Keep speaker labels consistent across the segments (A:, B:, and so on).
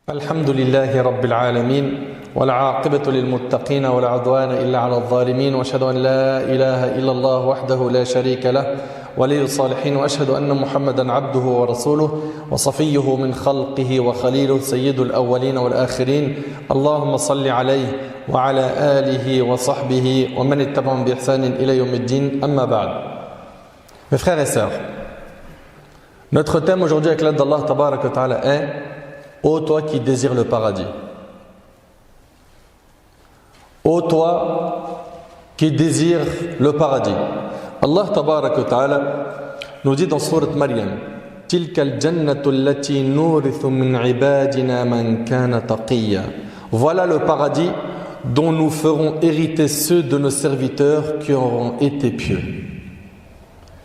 A: الحمد لله رب العالمين والعاقبة للمتقين ولا عدوان إلا على الظالمين وأشهد أن لا إله إلا الله وحده لا شريك له ولي الصالحين وأشهد أن محمدا عبده ورسوله وصفيه من خلقه وخليله سيد الأولين والآخرين اللهم صل عليه وعلى آله وصحبه ومن اتبعهم بإحسان إلى يوم الدين أما بعد. Mes frères et sœurs, notre thème aujourd'hui avec l'aide d'Allah Tabarak wa Ta'ala est ô toi qui désires le paradis. Ô toi qui désires le paradis. Allah Tabarak wa Ta'ala nous dit dans sourate Maryam Tilka al-jannatu allati nurithu min ibadina man kana taqiyya. Voilà le paradis dont nous ferons hériter ceux de nos serviteurs qui auront été pieux.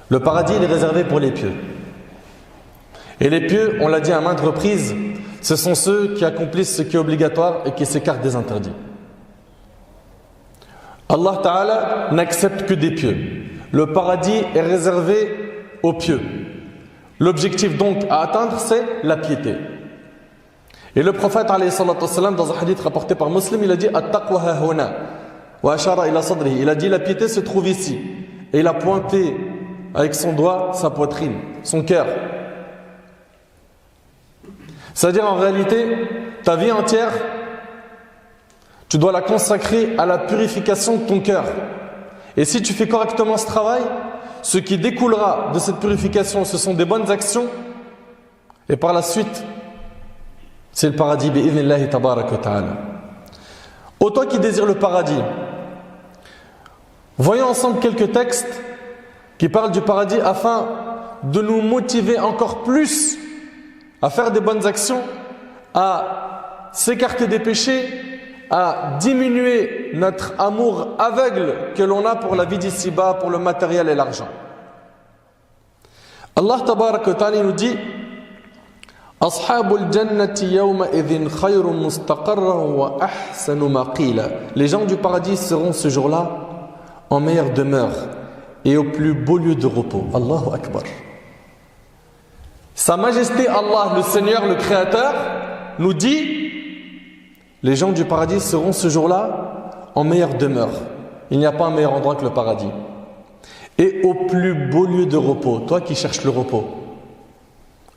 A: Le paradis il est réservé pour les pieux. Et les pieux, on l'a dit à maintes reprises, ce sont ceux qui accomplissent ce qui est obligatoire et qui s'écartent des interdits. Allah Ta'ala n'accepte que des pieux. Le paradis est réservé aux pieux. L'objectif donc à atteindre, c'est la piété. Et le prophète alayhi salatu wassalam, dans un hadith rapporté par Muslim, il a dit At-taqwa hahuna wa ashara ila sadrihi. Il a dit la piété se trouve ici. Et il a pointé avec son doigt sa poitrine, son cœur. C'est-à-dire en réalité, ta vie entière, tu dois la consacrer à la purification de ton cœur. Et si tu fais correctement ce travail, ce qui découlera de cette purification, ce sont des bonnes actions. Et par la suite, c'est le paradis. Bi'idhnillahi tabarak wa ta'ala. Ô toi qui désires le paradis, voyons ensemble quelques textes qui parlent du paradis afin de nous motiver encore plus à faire des bonnes actions, à s'écarter des péchés, à diminuer notre amour aveugle que l'on a pour la vie d'ici-bas, pour le matériel et l'argent. Allah Tabarak wa Ta'ala nous dit Ashabul jannati yawma idhin khayrun mustaqarran wa ahsanu maqila. Les gens du paradis seront ce jour-là en meilleure demeure et au plus beau lieu de repos. Allahu Akbar. Sa Majesté Allah, le Seigneur, le Créateur, nous dit les gens du paradis seront ce jour-là en meilleure demeure. Il n'y a pas un meilleur endroit que le paradis. Et au plus beau lieu de repos, toi qui cherches le repos,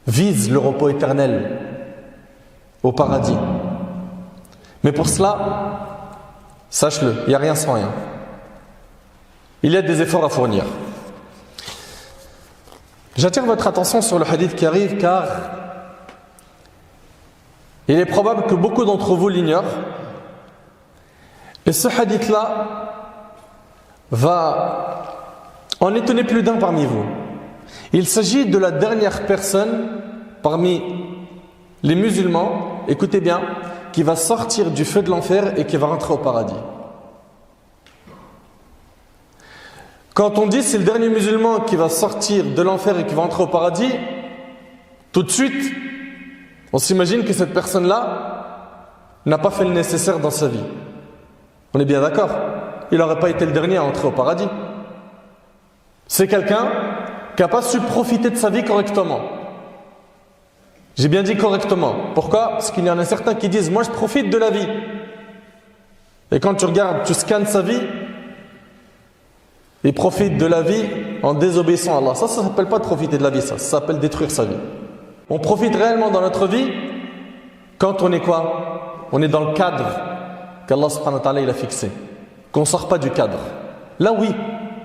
A: vise le repos éternel au paradis. Mais pour cela, sache-le, il n'y a rien sans rien. Il y a des efforts à fournir. J'attire votre attention sur le hadith qui arrive car il est probable que beaucoup d'entre vous l'ignorent. Et ce hadith-là va en étonner plus d'un parmi vous. Il s'agit de la dernière personne parmi les musulmans, écoutez bien, qui va sortir du feu de l'enfer et qui va rentrer au paradis. Quand on dit c'est le dernier musulman qui va sortir de l'enfer et qui va entrer au paradis, tout de suite, on s'imagine que cette personne-là n'a pas fait le nécessaire dans sa vie. On est bien d'accord? Il n'aurait pas été le dernier à entrer au paradis. C'est quelqu'un qui n'a pas su profiter de sa vie correctement. J'ai bien dit correctement. Pourquoi? Parce qu'il y en a certains qui disent « Moi je profite de la vie ». Et quand tu regardes, tu scannes sa vie, il profite de la vie en désobéissant à Allah. Ça ne s'appelle pas de profiter de la vie, ça s'appelle détruire sa vie. On profite réellement dans notre vie quand on est quoi? On est dans le cadre qu'Allah subhanahu wa ta'ala il a fixé. Qu'on ne sort pas du cadre. Là oui,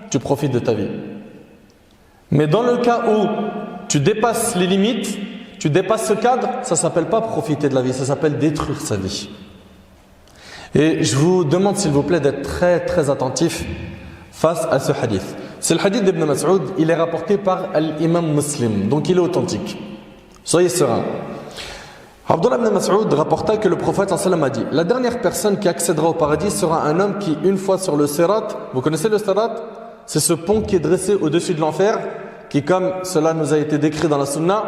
A: tu profites de ta vie. Mais dans le cas où tu dépasses les limites, tu dépasses ce cadre, ça ne s'appelle pas profiter de la vie, ça s'appelle détruire sa vie. Et je vous demande s'il vous plaît d'être très très attentif face à ce hadith. C'est le hadith d'Ibn Mas'ud, il est rapporté par l'imam Muslim, donc il est authentique. Soyez sereins. Abdullah ibn Mas'ud rapporta que le prophète sallam a dit la dernière personne qui accédera au paradis sera un homme qui, une fois sur le Sirat, vous connaissez le Sirat? C'est ce pont qui est dressé au-dessus de l'enfer, qui, comme cela nous a été décrit dans la Sunna,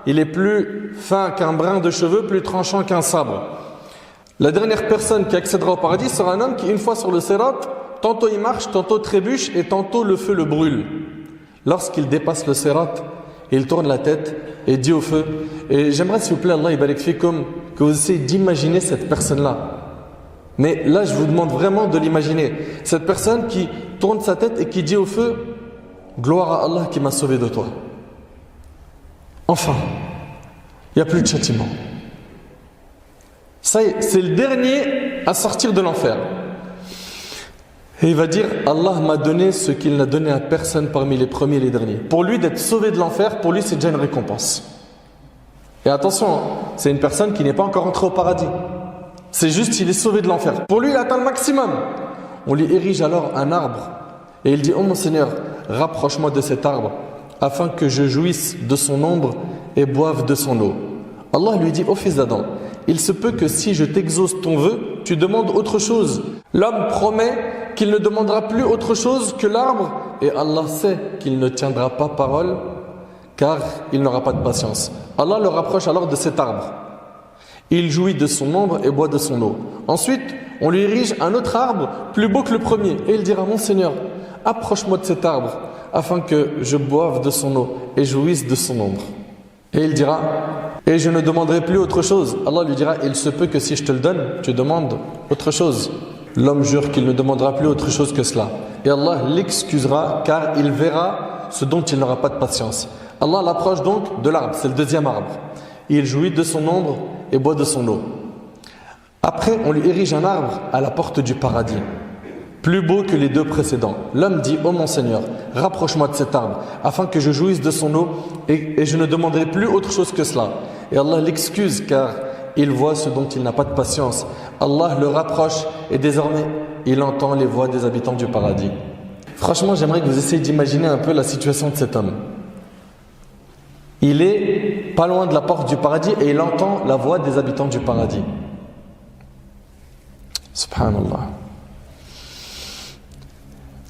A: il est plus fin qu'un brin de cheveux, plus tranchant qu'un sabre. La dernière personne qui accédera au paradis sera un homme qui, une fois sur le Sirat, tantôt il marche, tantôt trébuche et tantôt le feu le brûle. Lorsqu'il dépasse le Sirat, il tourne la tête et dit au feu. Et j'aimerais s'il vous plaît, Allah ibarik fikum, que vous essayez d'imaginer cette personne-là. Mais là, je vous demande vraiment de l'imaginer. Cette personne qui tourne sa tête et qui dit au feu, gloire à Allah qui m'a sauvé de toi. Enfin, il n'y a plus de châtiment. Ça y est, c'est le dernier à sortir de l'enfer. Et il va dire, Allah m'a donné ce qu'il n'a donné à personne parmi les premiers et les derniers. Pour lui, d'être sauvé de l'enfer, pour lui, c'est déjà une récompense. Et attention, hein, c'est une personne qui n'est pas encore entrée au paradis. C'est juste, il est sauvé de l'enfer. Pour lui, il atteint le maximum. On lui érige alors un arbre. Et il dit, oh mon Seigneur, rapproche-moi de cet arbre, afin que je jouisse de son ombre et boive de son eau. Allah lui dit, ô fils d'Adam, il se peut que si je t'exauce ton vœu, tu demandes autre chose. L'homme promet qu'il ne demandera plus autre chose que l'arbre, et Allah sait qu'il ne tiendra pas parole, car il n'aura pas de patience. Allah le rapproche alors de cet arbre. Il jouit de son ombre et boit de son eau. Ensuite, on lui érige un autre arbre plus beau que le premier, et il dira, mon Seigneur, approche-moi de cet arbre, afin que je boive de son eau et jouisse de son ombre. Et il dira, et je ne demanderai plus autre chose. Allah lui dira, il se peut que si je te le donne, tu demandes autre chose. L'homme jure qu'il ne demandera plus autre chose que cela. Et Allah l'excusera car il verra ce dont il n'aura pas de patience. Allah l'approche donc de l'arbre, c'est le deuxième arbre. Il jouit de son ombre et boit de son eau. Après, on lui érige un arbre à la porte du paradis, plus beau que les deux précédents. L'homme dit, ô mon Seigneur, rapproche-moi de cet arbre, afin que je jouisse de son eau et je ne demanderai plus autre chose que cela. Et Allah l'excuse car il voit ce dont il n'a pas de patience. Allah le rapproche et désormais, il entend les voix des habitants du paradis. Franchement, j'aimerais que vous essayiez d'imaginer un peu la situation de cet homme. Il est pas loin de la porte du paradis et il entend la voix des habitants du paradis. Subhanallah.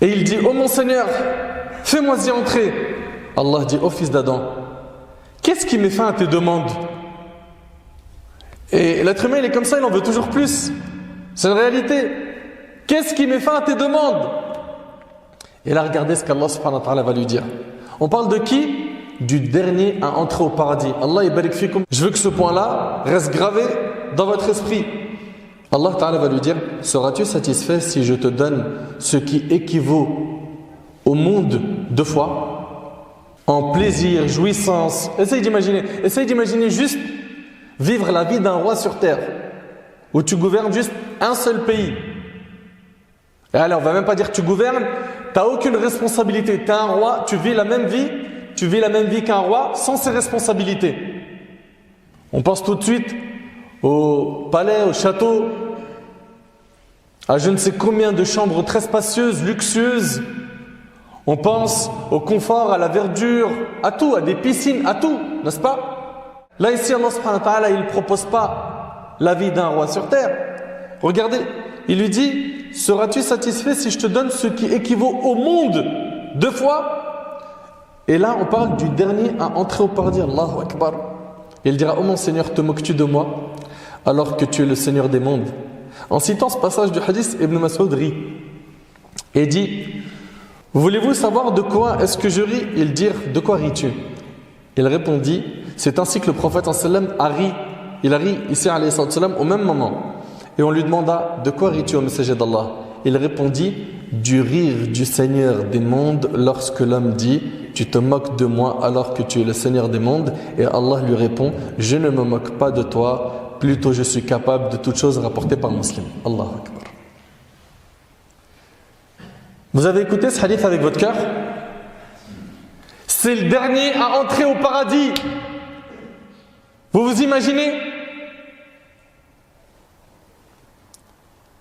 A: Et il dit, ô mon Seigneur, fais-moi y entrer. Allah dit, ô fils d'Adam, qu'est-ce qui met fin à tes demandes? Et l'être humain, il est comme ça, il en veut toujours plus. C'est une réalité. Qu'est-ce qui met fin à tes demandes? Et là, regardez ce qu'Allah subhanahu wa ta'ala va lui dire. On parle de qui? Du dernier à entrer au paradis. Allah yabarik fikum. Je veux que ce point-là reste gravé dans votre esprit. Allah ta'ala va lui dire, seras-tu satisfait si je te donne ce qui équivaut au monde 2 fois? En plaisir, jouissance. Essaye d'imaginer juste vivre la vie d'un roi sur terre, où tu gouvernes juste un seul pays. Et allez, on va même pas dire que tu gouvernes, tu n'as aucune responsabilité. Tu es un roi, tu vis la même vie qu'un roi sans ses responsabilités. On pense tout de suite au palais, au château, à je ne sais combien de chambres très spacieuses, luxueuses. On pense au confort, à la verdure, à tout, à des piscines, à tout, n'est-ce pas? Là ici, Allah subhanahu wa ta'ala, il ne propose pas la vie d'un roi sur terre. Regardez, il lui dit, seras-tu satisfait si je te donne ce qui équivaut au monde 2 fois? Et là, on parle du dernier à entrer au paradis. Allahu Akbar. Il dira, oh mon Seigneur, te moques-tu de moi alors que tu es le Seigneur des mondes? En citant ce passage du hadith, Ibn Mas'ud rit et dit, voulez-vous savoir de quoi est-ce que je ris? Il dit, de quoi ris-tu? Il répondit, c'est ainsi que le prophète a ri. Il a ri ici au même moment. Et on lui demanda, de quoi ris-tu au messager d'Allah? Il répondit, du rire du Seigneur des mondes lorsque l'homme dit, tu te moques de moi alors que tu es le Seigneur des mondes. Et Allah lui répond, je ne me moque pas de toi, plutôt je suis capable de toutes choses rapportées par Muslim. Allahu Akbar. Vous avez écouté ce hadith avec votre cœur? C'est le dernier à entrer au paradis. Vous vous imaginez?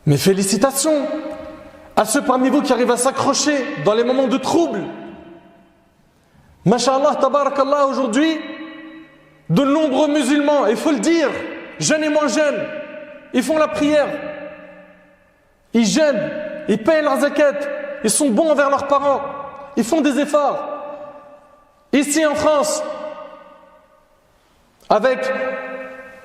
A: Mais félicitations à ceux parmi vous qui arrivent à s'accrocher dans les moments de trouble. Masha'Allah, tabarakallah, aujourd'hui, de nombreux musulmans, il faut le dire, jeunes et moins jeunes, ils font la prière, ils jeûnent, ils payent leurs zakat, ils sont bons envers leurs parents, ils font des efforts. Ici en France, avec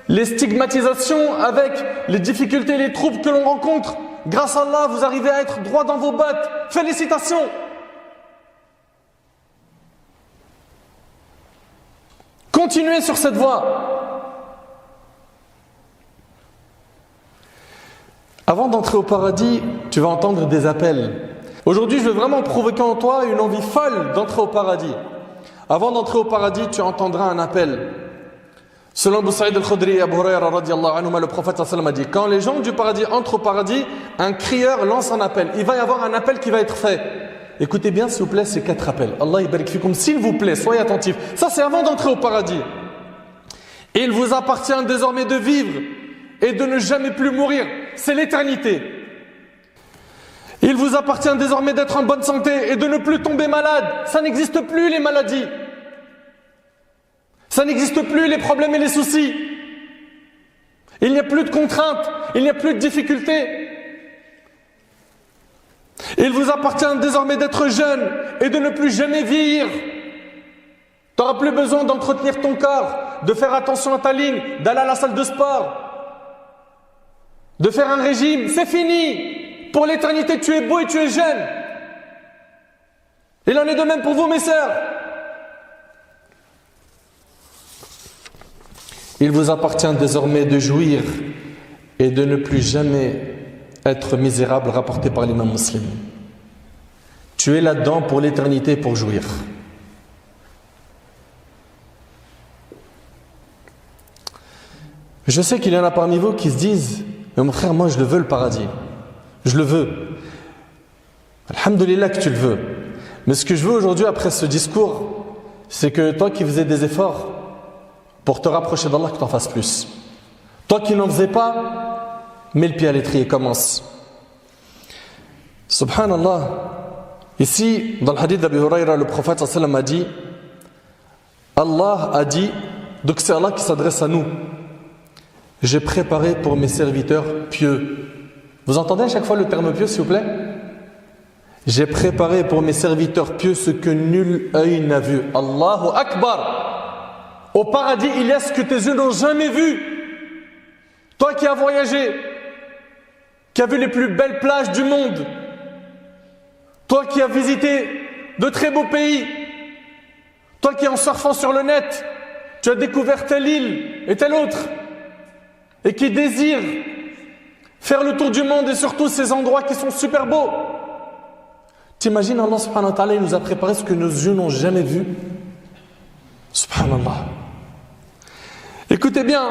A: les stigmatisations, avec les difficultés, les troubles que l'on rencontre, grâce à Allah, vous arrivez à être droit dans vos bottes. Félicitations! Continuez sur cette voie. Avant d'entrer au paradis, tu vas entendre des appels. Aujourd'hui, je veux vraiment provoquer en toi une envie folle d'entrer au paradis. Avant d'entrer au paradis, tu entendras un appel. Selon Abu Sa'id al-Khudri et Abu Hurayra radiyallahu anhuma, le prophète sallallahu alayhi wa sallam a dit: quand les gens du paradis entrent au paradis, un crieur lance un appel. Il va y avoir un appel qui va être fait. Écoutez bien, s'il vous plaît, ces 4 appels. Allah yabarik fikum, s'il vous plaît, soyez attentifs. Ça, c'est avant d'entrer au paradis. Il vous appartient désormais de vivre et de ne jamais plus mourir. C'est l'éternité. Il vous appartient désormais d'être en bonne santé et de ne plus tomber malade. Ça n'existe plus, les maladies. Ça n'existe plus, les problèmes et les soucis. Il n'y a plus de contraintes, il n'y a plus de difficultés. Il vous appartient désormais d'être jeune et de ne plus jamais vieillir. Tu n'auras plus besoin d'entretenir ton corps, de faire attention à ta ligne, d'aller à la salle de sport, de faire un régime. C'est fini. Pour l'éternité, tu es beau et tu es jeune. Il en est de même pour vous, mes sœurs. Il vous appartient désormais de jouir et de ne plus jamais être misérable, rapporté par l'imam Muslim. Tu es là-dedans pour l'éternité, pour jouir. Je sais qu'il y en a parmi vous qui se disent: mais mon frère, moi je le veux le paradis. Je le veux. Alhamdulillah que tu le veux. Mais ce que je veux aujourd'hui après ce discours, c'est que toi qui faisais des efforts pour te rapprocher d'Allah, que tu en fasses plus. Toi qui n'en faisais pas, mets le pied à l'étrier et commence. Subhanallah. Ici, dans le hadith d'Abu Hurayra, le prophète sallallahu alayhi wa sallam a dit: Allah a dit, donc c'est Allah qui s'adresse à nous: j'ai préparé pour mes serviteurs pieux. Vous entendez à chaque fois le terme pieux, s'il vous plaît? J'ai préparé pour mes serviteurs pieux ce que nul œil n'a vu. Allahu Akbar. Au paradis, il y a ce que tes yeux n'ont jamais vu. Toi qui as voyagé, qui as vu les plus belles plages du monde, toi qui as visité de très beaux pays, toi qui en surfant sur le net, tu as découvert telle île et telle autre, et qui désire faire le tour du monde et surtout ces endroits qui sont super beaux. T'imagines, Allah subhanahu wa ta'ala, il nous a préparé ce que nos yeux n'ont jamais vu. Subhanallah. Écoutez bien,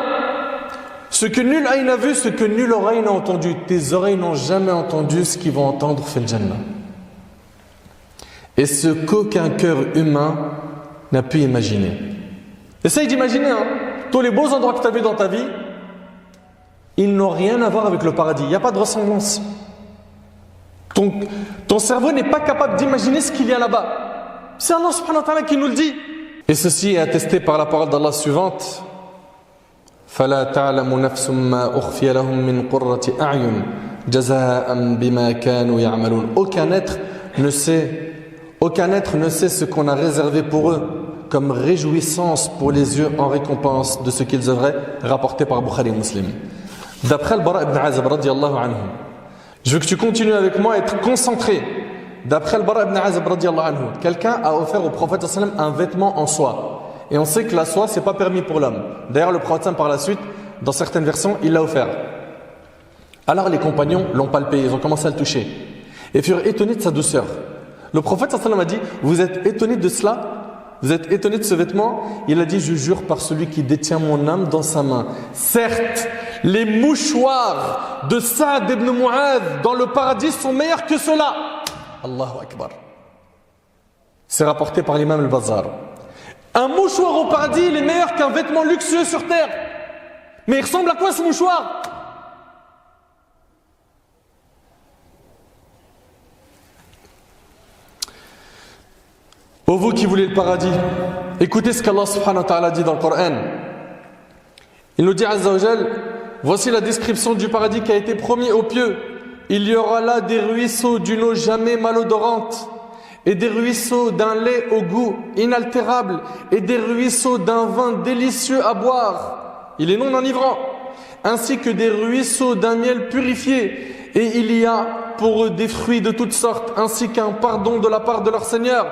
A: ce que nul œil n'a vu, ce que nulle oreille n'a entendu. Tes oreilles n'ont jamais entendu ce qu'ils vont entendre fil Jannah. Et ce qu'aucun cœur humain n'a pu imaginer. Essaye d'imaginer, tous les beaux endroits que tu as vus dans ta vie, ils n'ont rien à voir avec le paradis. Il n'y a pas de ressemblance. Ton cerveau n'est pas capable d'imaginer ce qu'il y a là-bas. C'est Allah subhanahu wa ta'ala qui nous le dit. Et ceci est attesté par la parole d'Allah suivante: فَلَا تَعْلَمُ نَفْسٌ مَا أُخْفِيَ لَهُم مِّن قُرَّةِ أَعْيُنٍ جَزَاءً بِمَا كَانُوا يَعْمَلُونَ. Aucun être ne sait ce qu'on a réservé pour eux comme réjouissance pour les yeux en récompense de ce qu'ils œuvraient, rapporté par Bukhari et Muslim. D'après le Bara ibn Azib radiyallahu anhu, je veux que tu continues avec moi à être concentré. D'après le Bara ibn Azib radiyallahu anhu, quelqu'un a offert au prophète sallam un vêtement en soie. Et on sait que la soie, c'est pas permis pour l'homme. D'ailleurs, le prophète par la suite, dans certaines versions, il l'a offert. Alors les compagnons l'ont palpé, ils ont commencé à le toucher et furent étonnés de sa douceur. Le prophète sallam a dit: vous êtes étonnés de cela? Vous êtes étonnés de ce vêtement? Il a dit: je jure par celui qui détient mon âme dans sa main. Certes, les mouchoirs de Saad ibn Mu'adh dans le paradis sont meilleurs que cela. Allahu Akbar. C'est rapporté par l'imam al-Bazar. Un mouchoir au paradis, il est meilleur qu'un vêtement luxueux sur terre. Mais il ressemble à quoi ce mouchoir? Ô vous qui voulez le paradis, écoutez ce qu'Allah subhanahu wa ta'ala dit dans le Coran. Il nous dit azza wa jal: voici la description du paradis qui a été promis aux pieux. Il y aura là des ruisseaux d'une eau jamais malodorante, et des ruisseaux d'un lait au goût inaltérable, et des ruisseaux d'un vin délicieux à boire, il est non enivrant, ainsi que des ruisseaux d'un miel purifié, et il y a pour eux des fruits de toutes sortes, ainsi qu'un pardon de la part de leur Seigneur.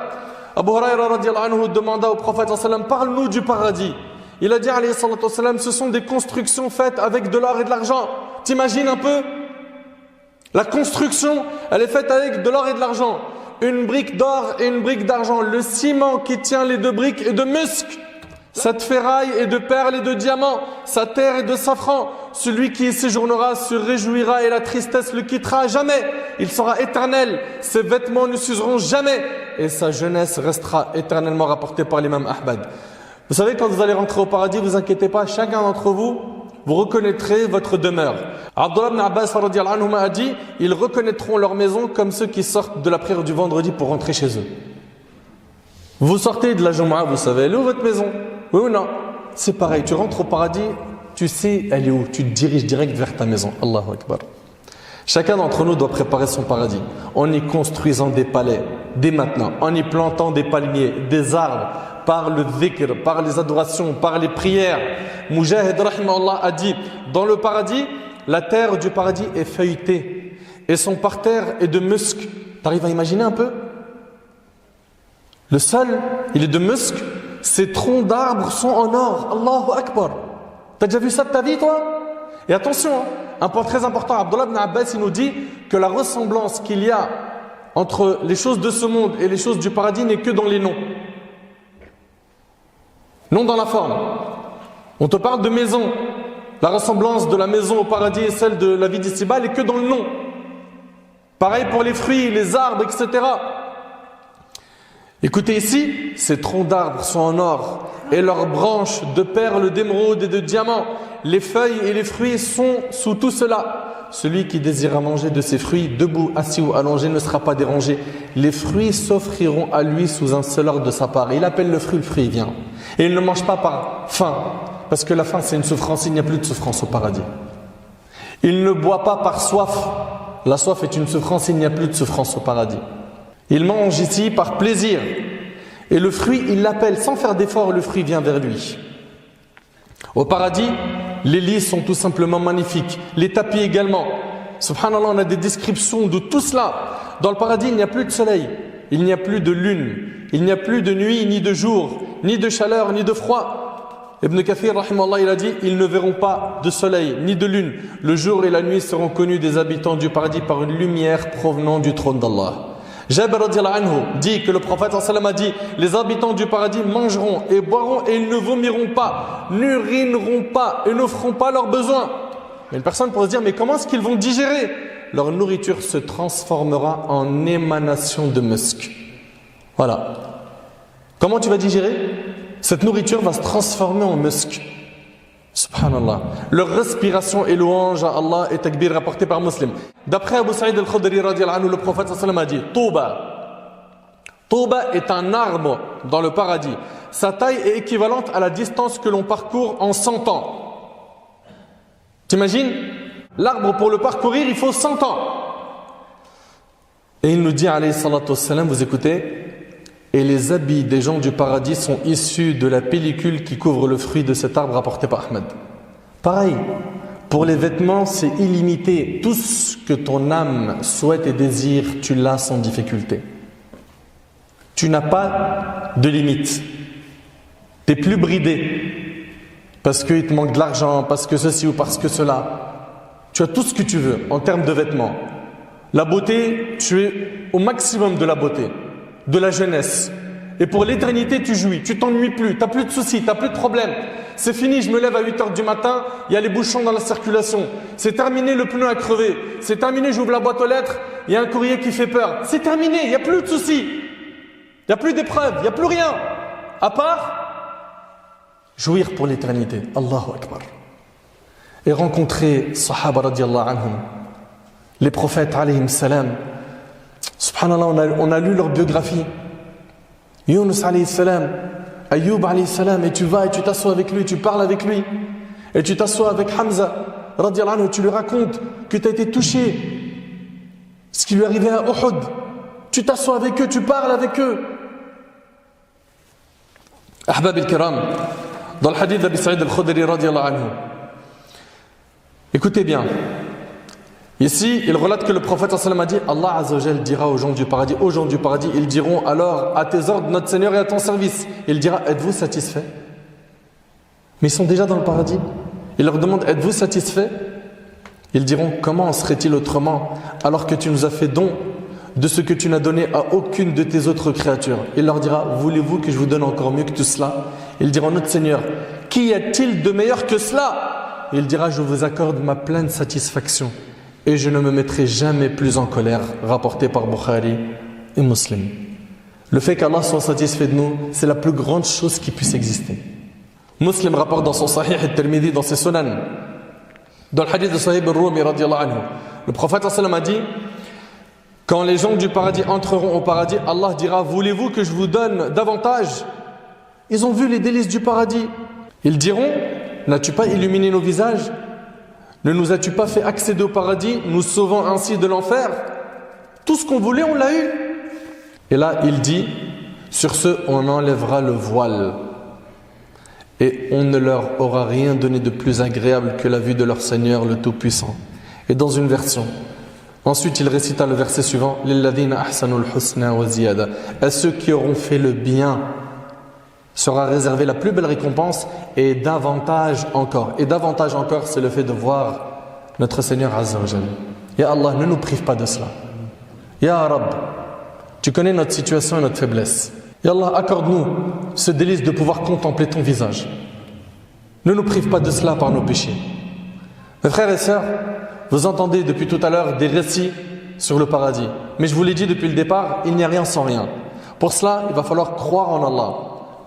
A: Abu Hurayra radiyallahu anhu demanda au prophète sallallahu alayhi wa sallam: parle-nous du paradis. Il a dit alayhi salatu wa sallam: ce sont des constructions faites avec de l'or et de l'argent. T'imagines un peu? La construction, elle est faite avec de l'or et de l'argent. Une brique d'or et une brique d'argent. Le ciment qui tient les deux briques est de musc. Cette ferraille est de perles et de diamants. Sa terre est de safran. Celui qui y séjournera se réjouira et la tristesse le quittera à jamais. Il sera éternel. Ses vêtements ne s'useront jamais. Et sa jeunesse restera éternellement, rapportée par l'imam Ahmad. Vous savez, quand vous allez rentrer au paradis, vous inquiétez pas, chacun d'entre vous, vous reconnaîtrez votre demeure. Abdullah ibn Abbas radiyallahu anhu a dit, ils reconnaîtront leur maison comme ceux qui sortent de la prière du vendredi pour rentrer chez eux. Vous sortez de la Jumu'ah, vous savez, elle est où votre maison? Oui ou non? C'est pareil, tu rentres au paradis, tu sais elle est où, tu te diriges direct vers ta maison. Allahu Akbar. Chacun d'entre nous doit préparer son paradis en y construisant des palais, dès maintenant, en y plantant des palmiers, des arbres, par le dhikr, par les adorations, par les prières. Mujahid rahimahullah a dit, dans le paradis, la terre du paradis est feuilletée et son parterre est de musc. T'arrives à imaginer un peu? Le sol, il est de musc. Ces troncs d'arbres sont en or. Allahu Akbar. T'as déjà vu ça de ta vie, toi? Et attention, un point très important, Abdullah ibn Abbas, il nous dit que la ressemblance qu'il y a entre les choses de ce monde et les choses du paradis n'est que dans les noms. Non dans la forme. On te parle de maison. La ressemblance de la maison au paradis et celle de la vie d'ici-bas, elle n'est que dans le nom. Pareil pour les fruits, les arbres, etc. Écoutez ici, ces troncs d'arbres sont en or et leurs branches de perles, d'émeraude et de diamants. Les feuilles et les fruits sont sous tout cela. Celui qui désire manger de ces fruits, debout, assis ou allongé, ne sera pas dérangé. Les fruits s'offriront à lui sous un seul ordre de sa part. Il appelle le fruit vient. Et il ne mange pas par faim, parce que la faim c'est une souffrance, il n'y a plus de souffrance au paradis. Il ne boit pas par soif. La soif est une souffrance, il n'y a plus de souffrance au paradis. Il mange ici par plaisir. Et le fruit, il l'appelle sans faire d'effort, le fruit vient vers lui. Au paradis, les lits sont tout simplement magnifiques. Les tapis également. Subhanallah, on a des descriptions de tout cela. Dans le paradis, il n'y a plus de soleil. Il n'y a plus de lune. Il n'y a plus de nuit, ni de jour, ni de chaleur, ni de froid. Ibn Kathir, rahimallah, il a dit, ils ne verront pas de soleil, ni de lune. Le jour et la nuit seront connus des habitants du paradis par une lumière provenant du trône d'Allah. Jabir radiyallahu anhu dit que le prophète sallam a dit, les habitants du paradis mangeront et boiront et ils ne vomiront pas, n'urineront pas et ne feront pas leurs besoins. Mais une personne pourrait se dire, mais comment est-ce qu'ils vont digérer? Leur nourriture se transformera en émanation de musc. Voilà. Comment tu vas digérer? Cette nourriture va se transformer en musc. Subhanallah. Leur respiration et louange à Allah et takbir rapporté par Muslim. D'après Abu Sa'id al-Khudri radiyallahu anhu, le prophète sallam a dit, Touba. Touba est un arbre dans le paradis. Sa taille est équivalente à la distance que l'on parcourt en 100 ans. T'imagines? L'arbre pour le parcourir, il faut 100 ans. Et il nous dit, alayhi salatu wassalam, vous écoutez, et les habits des gens du paradis sont issus de la pellicule qui couvre le fruit de cet arbre rapporté par Ahmed. Pareil, pour les vêtements, c'est illimité. Tout ce que ton âme souhaite et désire, tu l'as sans difficulté. Tu n'as pas de limite. Tu n'es plus bridé parce qu'il te manque de l'argent, parce que ceci ou parce que cela. Tu as tout ce que tu veux en termes de vêtements. La beauté, tu es au maximum de la beauté, de la jeunesse. Et pour l'éternité, tu jouis, tu t'ennuies plus, tu n'as plus de soucis, tu n'as plus de problèmes. C'est fini, je me lève à 8h du matin, il y a les bouchons dans la circulation. C'est terminé, le pneu a crevé. C'est terminé, j'ouvre la boîte aux lettres, il y a un courrier qui fait peur. C'est terminé, il n'y a plus de soucis. Il n'y a plus d'épreuves, il n'y a plus rien. À part jouir pour l'éternité. Allahu Akbar. Et rencontrer Sahaba radiallahu anhum, les prophètes alayhim salam. Subhanallah, on a lu leur biographie. Yunus alayhi salam, Ayyub alayhi salam, et tu vas et tu t'assois avec lui, tu parles avec lui. Et tu t'assois avec Hamza radiallahu anhu, tu lui racontes que tu as été touché, ce qui lui est arrivé à Uhud. Tu t'assois avec eux, tu parles avec eux. Ahbab al-Kiram, dans le hadith d'Abi Sa'id al-Khudri radiallahu anhu. Écoutez bien. Ici, il relate que le prophète sallam a dit, Allah Azza wa Jal dira aux gens du paradis, ils diront alors à tes ordres notre Seigneur et à ton service. Il dira, êtes-vous satisfaits? Mais ils sont déjà dans le paradis. Il leur demande, êtes-vous satisfaits? Ils diront, comment en serait-il autrement alors que tu nous as fait don de ce que tu n'as donné à aucune de tes autres créatures? Il leur dira, voulez-vous que je vous donne encore mieux que tout cela? Ils diront, notre Seigneur, qu'y a-t-il de meilleur que cela? Il dira, je vous accorde ma pleine satisfaction et je ne me mettrai jamais plus en colère, rapporté par Bukhari et Muslim. Le fait qu'Allah soit satisfait de nous, c'est la plus grande chose qui puisse exister. Muslim rapporte dans son Sahih al-Tirmidhi, dans ses Sunan, dans le hadith de Sahih al-Rumi radiyallahu anhu, le prophète sallallahu alayhi wa sallam a dit, quand les gens du paradis entreront au paradis, Allah dira, voulez-vous que je vous donne davantage? Ils ont vu les délices du paradis. Ils diront, n'as-tu pas illuminé nos visages? Ne nous as-tu pas fait accéder au paradis, nous sauvant ainsi de l'enfer? Tout ce qu'on voulait, on l'a eu. Et là, il dit, sur ce, on enlèvera le voile. Et on ne leur aura rien donné de plus agréable que la vue de leur Seigneur, le Tout-Puissant. Et dans une version, ensuite il récita le verset suivant, Lilladhina ahsanul husna wa ziyada. À ceux qui auront fait le bien sera réservée la plus belle récompense et davantage encore. Et davantage encore, c'est le fait de voir notre Seigneur Azza wa Jal. Ya Allah, ne nous prive pas de cela. Ya Rabb, tu connais notre situation et notre faiblesse. Ya Allah, accorde-nous ce délice de pouvoir contempler ton visage. Ne nous prive pas de cela par nos péchés. Mes frères et sœurs, vous entendez depuis tout à l'heure des récits sur le paradis. Mais je vous l'ai dit depuis le départ, il n'y a rien sans rien. Pour cela, il va falloir croire en Allah,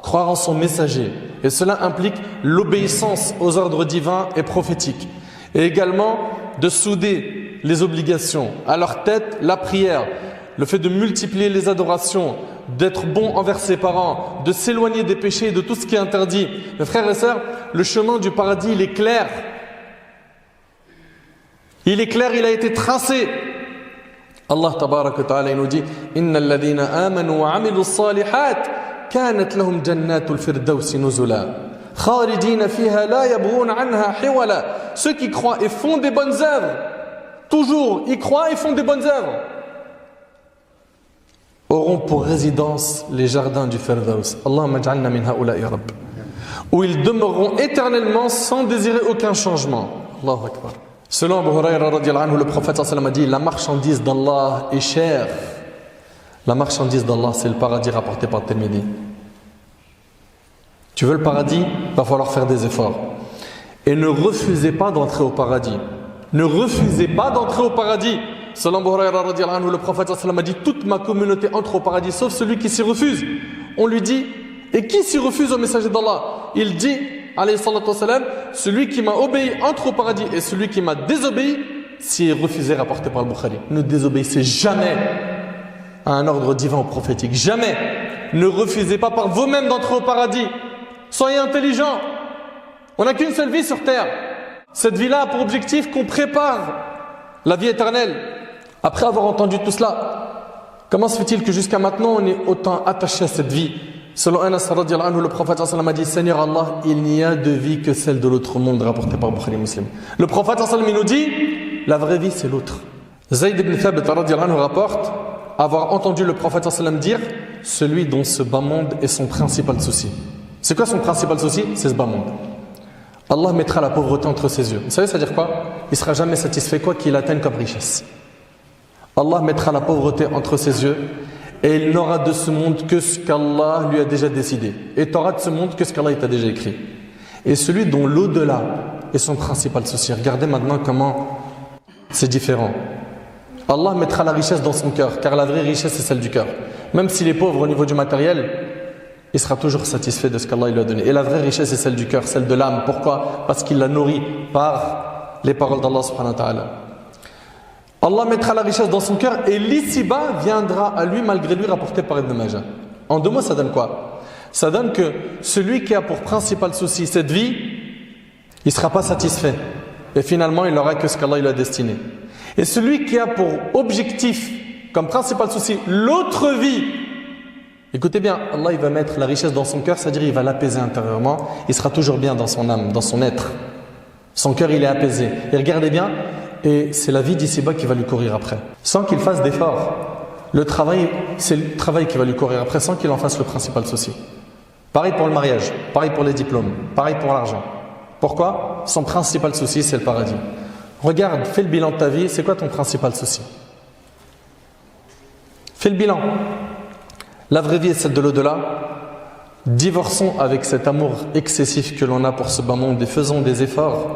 A: croire en son messager. Et cela implique l'obéissance aux ordres divins et prophétiques. Et également de souder les obligations. À leur tête, la prière, le fait de multiplier les adorations, d'être bon envers ses parents, de s'éloigner des péchés et de tout ce qui est interdit. Mes frères et sœurs, le chemin du paradis, il est clair. Il est clair, il a été tracé. Allah tabarak wa ta'ala nous dit Innal ladhina amanu wa amilu s-salihat kanat lahum jannatul firdausi nuzula khalidina fiha la yabghuna anha hiwala. Ceux qui croient et font des bonnes œuvres, toujours ils croient et font des bonnes œuvres, auront pour résidence les jardins du Firdaus. Allahumma ij'alna min ha'ula'i rabb. Où ils demeureront éternellement sans désirer aucun changement. Allahu Akbar. Selon Abu Hurayra radiyallahu anhu, le prophète sallallahu alayhi wa sallam a dit, la marchandise d'Allah est chère. La marchandise d'Allah, c'est le paradis rapporté par Tirmidhi. Tu veux le paradis? Va falloir faire des efforts. Et ne refusez pas d'entrer au paradis. Ne refusez pas d'entrer au paradis. Selon Abu Hurayra radiyallahu anhu, le prophète sallallahu alayhi wa sallam a dit, toute ma communauté entre au paradis sauf celui qui s'y refuse. On lui dit, et qui s'y refuse au messager d'Allah? Il dit, alayhi salatu wassalam, celui qui m'a obéi entre au paradis et celui qui m'a désobéi s'y est refusé, rapporté par le Bukhari. Ne désobéissez jamais à un ordre divin ou prophétique. Jamais. Ne refusez pas par vous-même d'entrer au paradis. Soyez intelligents. On n'a qu'une seule vie sur terre. Cette vie-là a pour objectif qu'on prépare la vie éternelle. Après avoir entendu tout cela, comment se fait-il que jusqu'à maintenant on est autant attaché à cette vie? Selon Anas radiyallahu anhu, le prophète sallallahu alayhi wa sallam a dit, Seigneur Allah, il n'y a de vie que celle de l'autre monde, rapporté par Bukhari Muslim. Le prophète sallallahu alayhi wa sallam nous dit, la vraie vie c'est l'autre. Zayd ibn Thabit radiyallahu anhu rapporte avoir entendu le prophète sallallahu alayhi wa sallam dire, celui dont ce bas monde est son principal souci. C'est quoi son principal souci? C'est ce bas monde. Allah mettra la pauvreté entre ses yeux. Vous savez ça veut dire quoi? Il ne sera jamais satisfait quoi qu'il atteigne comme richesse. Allah mettra la pauvreté entre ses yeux et il n'aura de ce monde que ce qu'Allah lui a déjà décidé. Et tu auras de ce monde que ce qu'Allah t'a déjà écrit. Et celui dont l'au-delà est son principal souci. Regardez maintenant comment c'est différent. Allah mettra la richesse dans son cœur, car la vraie richesse c'est celle du cœur. Même s'il est pauvre au niveau du matériel, il sera toujours satisfait de ce qu'Allah lui a donné. Et la vraie richesse c'est celle du cœur, celle de l'âme. Pourquoi? Parce qu'il la nourrit par les paroles d'Allah subhanahu wa ta'ala. Allah mettra la richesse dans son cœur et l'ici-bas viendra à lui malgré lui, rapporté par Ibn Majah. En deux mots, ça donne quoi? Ça donne que celui qui a pour principal souci cette vie, il ne sera pas satisfait. Et finalement, il n'aura que ce qu'Allah lui a destiné. Et celui qui a pour objectif, comme principal souci, l'autre vie, écoutez bien, Allah il va mettre la richesse dans son cœur, c'est-à-dire il va l'apaiser intérieurement, il sera toujours bien dans son âme, dans son être. Son cœur il est apaisé. Et regardez bien, et c'est la vie d'ici-bas qui va lui courir après, sans qu'il fasse d'efforts. Le travail, c'est le travail qui va lui courir après, sans qu'il en fasse le principal souci. Pareil pour le mariage, pareil pour les diplômes, pareil pour l'argent. Pourquoi? Son principal souci, c'est le paradis. Regarde, fais le bilan de ta vie, c'est quoi ton principal souci? Fais le bilan. La vraie vie est celle de l'au-delà. Divorçons avec cet amour excessif que l'on a pour ce bas monde et faisons des efforts.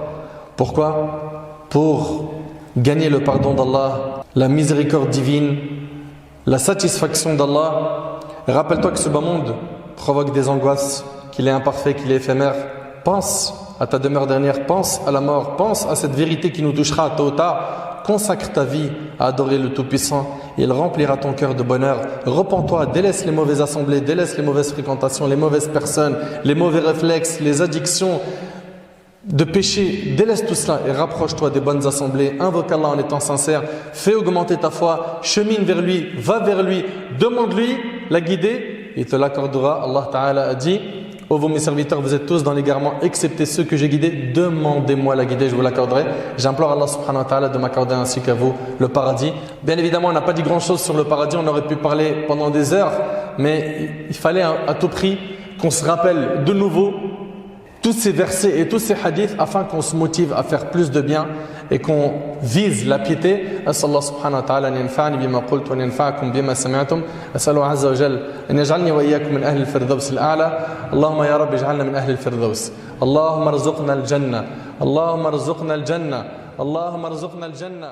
A: Pourquoi? Pour gagner le pardon d'Allah, la miséricorde divine, la satisfaction d'Allah. Rappelle-toi que ce bas monde provoque des angoisses, qu'il est imparfait, qu'il est éphémère. Pense à ta demeure dernière, pense à la mort, pense à cette vérité qui nous touchera tôt ou tard. Consacre ta vie à adorer le Tout-Puissant et il remplira ton cœur de bonheur. Repens-toi, délaisse les mauvaises assemblées, délaisse les mauvaises fréquentations, les mauvaises personnes, les mauvais réflexes, les addictions de péché. Délaisse tout cela et rapproche-toi des bonnes assemblées. Invoque Allah en étant sincère. Fais augmenter ta foi. Chemine vers lui, va vers lui, demande-lui la guider et il te l'accordera. Allah Ta'ala a dit: ô vous mes serviteurs, vous êtes tous dans l'égarement, excepté ceux que j'ai guidés. Demandez-moi la guider, je vous l'accorderai. J'implore Allah subhanahu wa ta'ala de m'accorder ainsi qu'à vous le paradis. Bien évidemment, on n'a pas dit grand chose sur le paradis, on aurait pu parler pendant des heures, mais il fallait à tout prix qu'on se rappelle de nouveau tous ces versets et tous ces hadiths afin qu'on se motive à faire plus de bien et qu'on vise la piété. أسأل الله سبحانه وتعالى أن ينفعني بما قلت وأن ينفعكم بما سمعتم. أسأله عز وجل أن يجعلني وإياكم من أهل الفردوس الأعلى. اللهم يا رب اجعلنا من أهل الفردوس. اللهم ارزقنا الجنة. اللهم ارزقنا الجنة. اللهم ارزقنا الجنة.